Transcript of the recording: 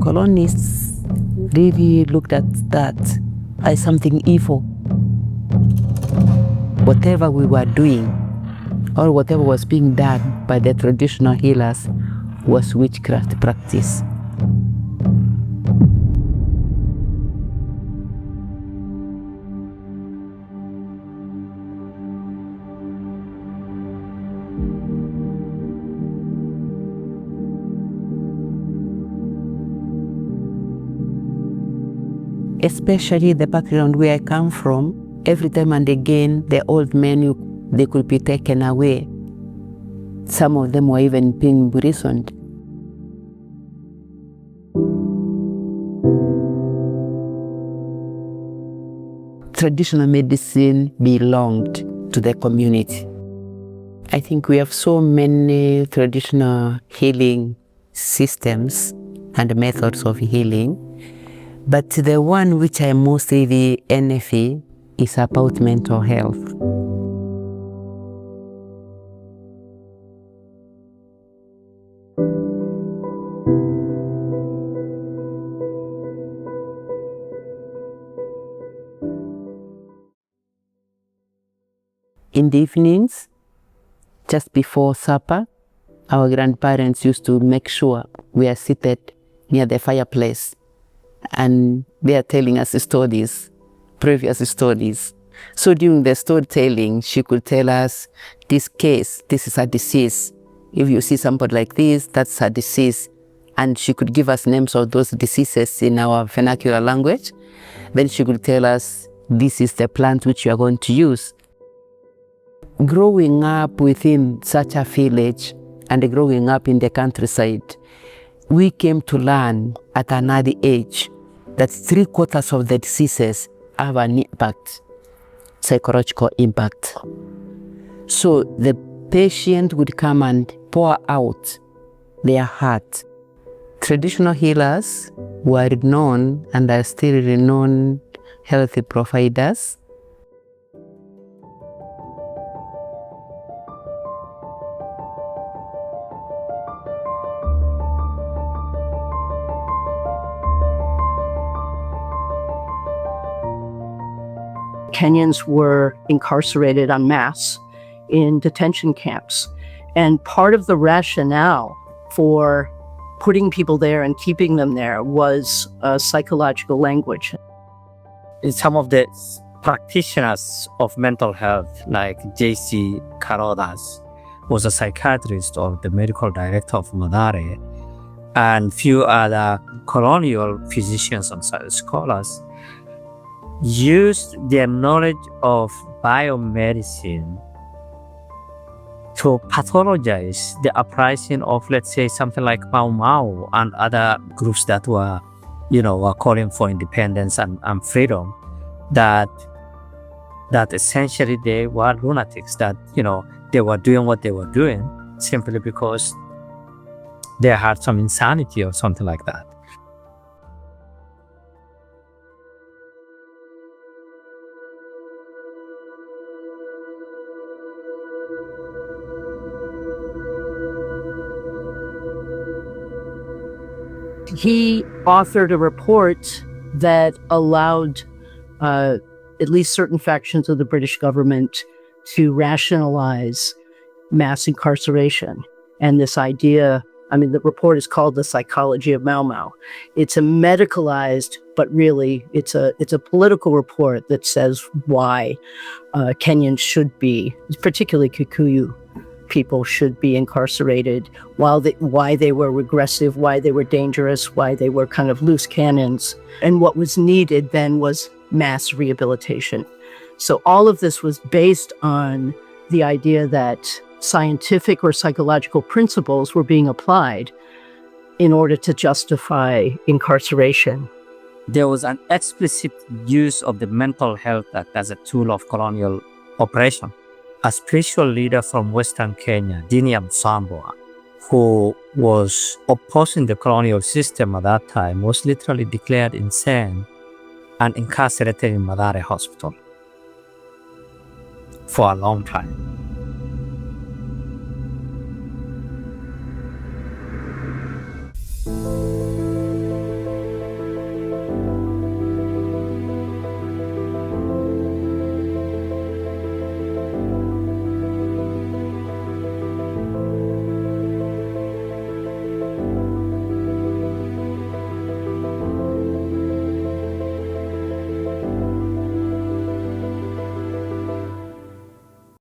colonists really looked at that as something evil. Whatever we were doing, or whatever was being done by the traditional healers, was witchcraft practice. Especially the background where I come from, every time and again, the old men, they could be taken away. Some of them were even being imprisoned. Traditional medicine belonged to the community. I think we have so many traditional healing systems and methods of healing, but the one which I most really envy is about mental health. In the evenings, just before supper, our grandparents used to make sure we are seated near the fireplace and they are telling us stories, previous stories. So during the storytelling, she could tell us, this case, this is a disease. If you see somebody like this, that's a disease. And she could give us names of those diseases in our vernacular language. Then she could tell us, this is the plant which you are going to use. Growing up within such a village and growing up in the countryside, we came to learn at an early age that 3/4 of the diseases have an impact, psychological impact. So the patient would come and pour out their heart. Traditional healers were renowned and are still renowned health providers. Kenyans were incarcerated en masse in detention camps. And part of the rationale for putting people there and keeping them there was psychological language. Some of the practitioners of mental health, like J.C. Carrodas, was a psychiatrist or the medical director of Mathare, and few other colonial physicians and scholars used their knowledge of biomedicine to pathologize the uprising of, let's say, something like Mau Mau and other groups that were, were calling for independence and freedom, that essentially they were lunatics, that, they were doing what they were doing simply because they had some insanity or something like that. He authored a report that allowed at least certain factions of the British government to rationalize mass incarceration. And this idea, the report is called The Psychology of Mau Mau. It's a medicalized, but really it's a political report that says why Kenyans should be, particularly Kikuyu people, should be incarcerated, why they were regressive, why they were dangerous, why they were kind of loose cannons. And what was needed then was mass rehabilitation. So all of this was based on the idea that scientific or psychological principles were being applied in order to justify incarceration. There was an explicit use of the mental health act as a tool of colonial oppression. A spiritual leader from Western Kenya, Dinia Msambwa, who was opposing the colonial system at that time, was literally declared insane and incarcerated in Mathare Hospital for a long time.